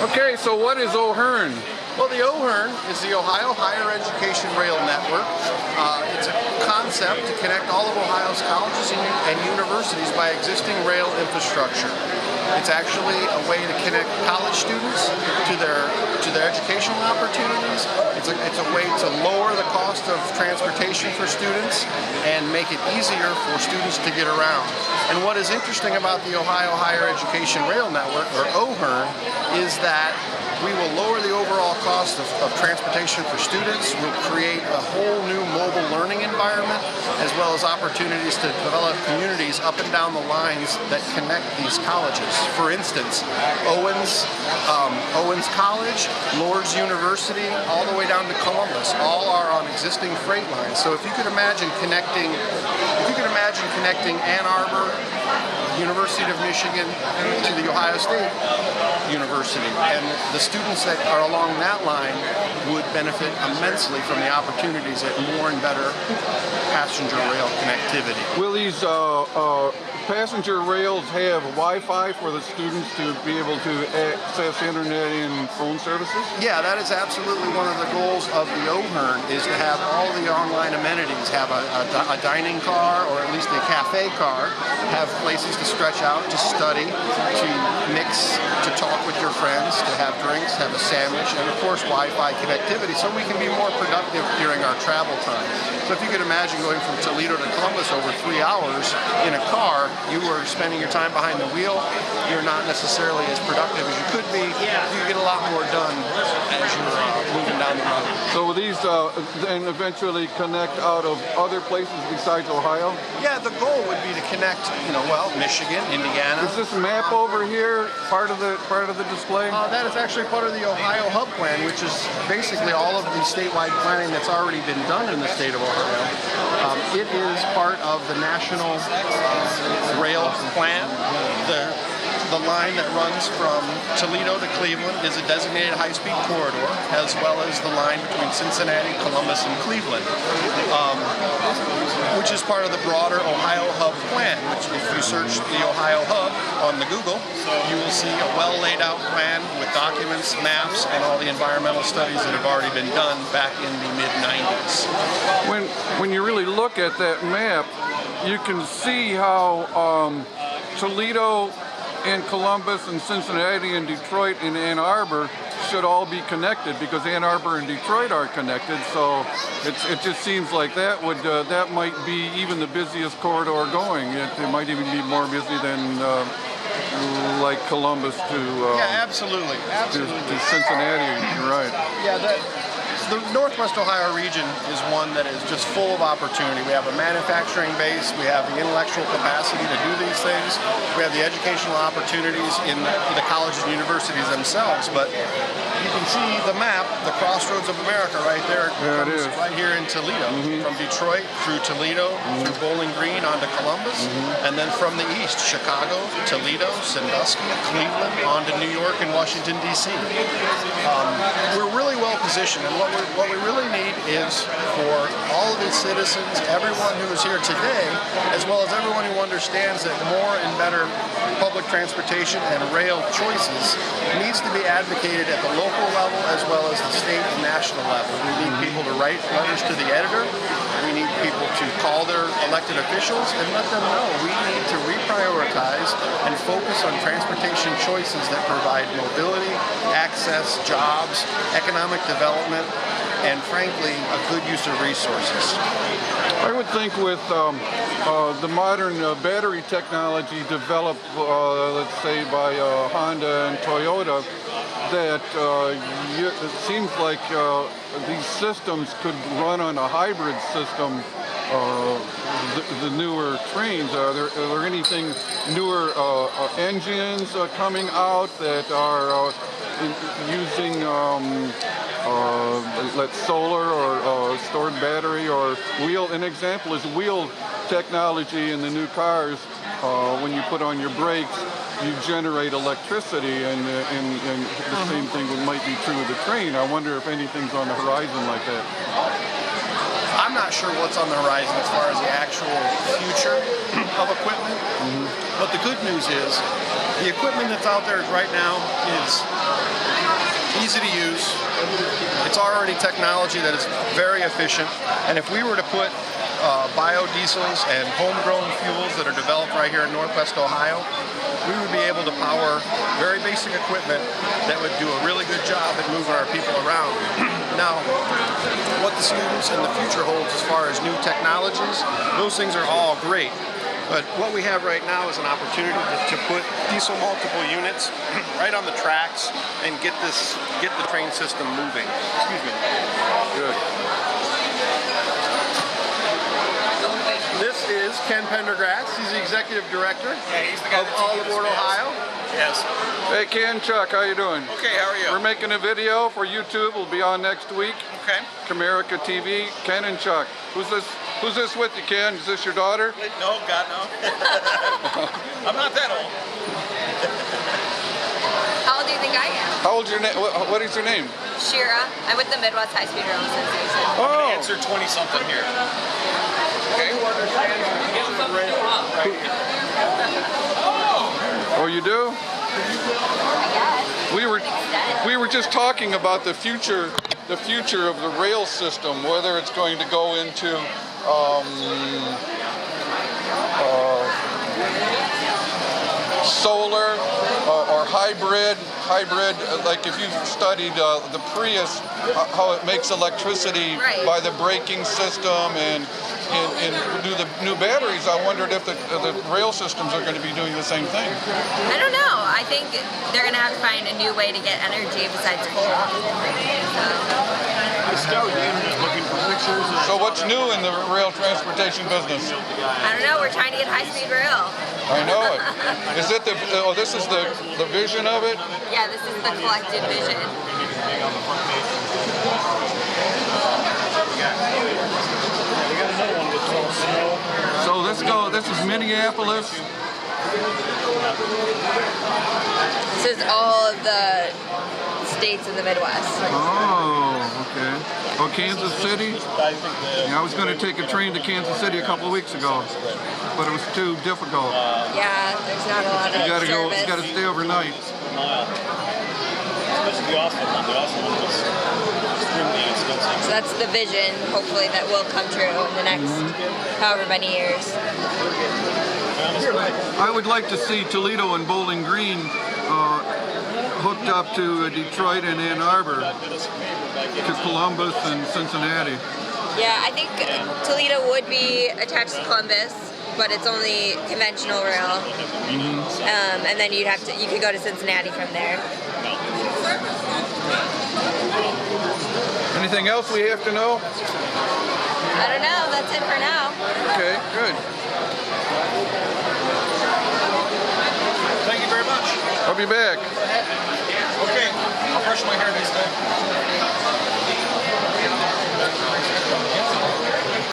Okay, so what is OHERN? Well, the OHERN is the Ohio Higher Education Rail Network. It's a concept to connect all of Ohio's colleges and universities by existing rail infrastructure. It's actually a way to connect college students to their educational opportunities. It's a way to lower the cost of transportation for students and make it easier for students to get around. And what is interesting about the Ohio Higher Education Rail Network, or OHERN, is that we will lower the overall cost of transportation for students. We'll create a whole new mobile learning environment, as well as opportunities to develop communities up and down the lines that connect these colleges. For instance, Owens College, Lourdes University, all the way down to Columbus, all are on existing freight lines. So if you could imagine connecting Ann Arbor, University of Michigan to the Ohio State University, and the students that are along that line would benefit immensely from the opportunities at more and better passenger rail connectivity. Will these passenger rails have Wi-Fi for the students to be able to access internet and phone services? Yeah, that is absolutely one of the goals of the OHERN, is to have all the online amenities, have a dining car, or at least a cafe car, have places to stretch out, to study, to mix, to talk with your friends, to have drinks, have a sandwich, and of course Wi-Fi connectivity, so we can be more productive during our travel time. So if you could imagine going from Toledo to Columbus over 3 hours in a car, you are spending your time behind the wheel, you're not necessarily as productive as you could be. You get a lot more done as you're moving down the road. So will these then eventually connect out of other places besides Ohio? Yeah, the goal would be to connect, Michigan, Indiana. Is this map over here part of the display? That is actually part of the Ohio Hub Plan, which is basically all of the statewide planning that's already been done in the state of Ohio. It is part of the national rail plan. The line that runs from Toledo to Cleveland is a designated high-speed corridor, as well as the line between Cincinnati, Columbus, and Cleveland, which is part of the broader Ohio Hub Plan, which if you search the Ohio Hub on the Google, you will see a well-laid-out plan with documents, maps, and all the environmental studies that have already been done back in the mid-90s. When you really look at that map, you can see how Toledo and Columbus and Cincinnati and Detroit and Ann Arbor should all be connected, because Ann Arbor and Detroit are connected. So it just seems like that might be even the busiest corridor going. It might even be more busy than like Columbus to yeah, absolutely. To Cincinnati. You're right. Yeah, the Northwest Ohio region is one that is just full of opportunity. We have a manufacturing base, we have the intellectual capacity to do these things, we have the educational opportunities in the colleges and universities themselves, but you can see the map, the crossroads of America right there. There it is. Right here in Toledo, from Detroit through Toledo, through Bowling Green onto Columbus, and then from the east, Chicago, Toledo, Sandusky, Cleveland, on to New York and Washington, D.C. We're really well positioned, and what we really need is for all of the citizens, everyone who is here today, as well as everyone who understands that more and better public transportation and rail choices needs to be advocated at the local level as well as the state and national level. We need people to write letters to the editor. We need people to call their elected officials and let them know we need to reprioritize and focus on transportation choices that provide mobility, access, jobs, economic development, and frankly, a good use of resources. I would think with the modern battery technology developed, let's say, by Honda and Toyota, that it seems like these systems could run on a hybrid system. The newer trains, are there anything newer engines coming out that are using like solar or stored battery or wheel? An example is wheel technology in the new cars. When you put on your brakes, you generate electricity, and the same thing might be true of the train. I wonder if anything's on the horizon like that. I'm not not sure what's on the horizon as far as the actual future of equipment. But the good news is the equipment that's out there right now is easy to use. It's already technology that is very efficient. And if we were to put biodiesels and homegrown fuels that are developed right here in Northwest Ohio, we would be able to power very basic equipment that would do a really good job at moving our people around. Now, what the students in the future holds as far as new technologies, those things are all great. But what we have right now is an opportunity to put diesel multiple units right on the tracks and get the train system moving. Excuse me. Good. This is Ken Pendergrass. He's the executive director He's the guy of All Aboard Ohio. Yes. Hey Ken, Chuck, how you doing? Okay, how are you? We're making a video for YouTube. We'll be on next week. Okay. CamericaTV, Ken and Chuck. Who's this with you, Ken? Is this your daughter? No, God, no. I'm not that old. How old do you think I am? How old's your name? What is your name? Shira. I'm with the Midwest High Speed Rail Association. Oh, Answer 20-something here. Okay. oh, you do? I guess. We were just talking about the future of the rail system, whether it's going to go into solar or hybrid. Like if you've studied the Prius, how it makes electricity Right. by the braking system and do the new batteries. I wondered if the rail systems are going to be doing the same thing. I don't know. I think they're going to have to find a new way to get energy besides coal. So what's new in the rail transportation business? I don't know. We're trying to get high-speed rail. I know it. Is it this is the vision of it? Yeah, this is the collected vision. So this is Minneapolis. This is all of the states in the Midwest. Oh, okay. Oh, Kansas City? Yeah, I was going to take a train to Kansas City a couple of weeks ago, but it was too difficult. Yeah, there's not a lot of service. You got to stay overnight. So that's the vision, hopefully, that will come true in the next however many years. I would like to see Toledo and Bowling Green hooked up to Detroit and Ann Arbor, to Columbus and Cincinnati. Yeah, I think Toledo would be attached to Columbus, but it's only conventional rail. And then you could go to Cincinnati from there. Anything else we have to know? I don't know. That's it for now. Okay, good. Thank you very much. I'll be back. Okay, I'll brush my hair next time.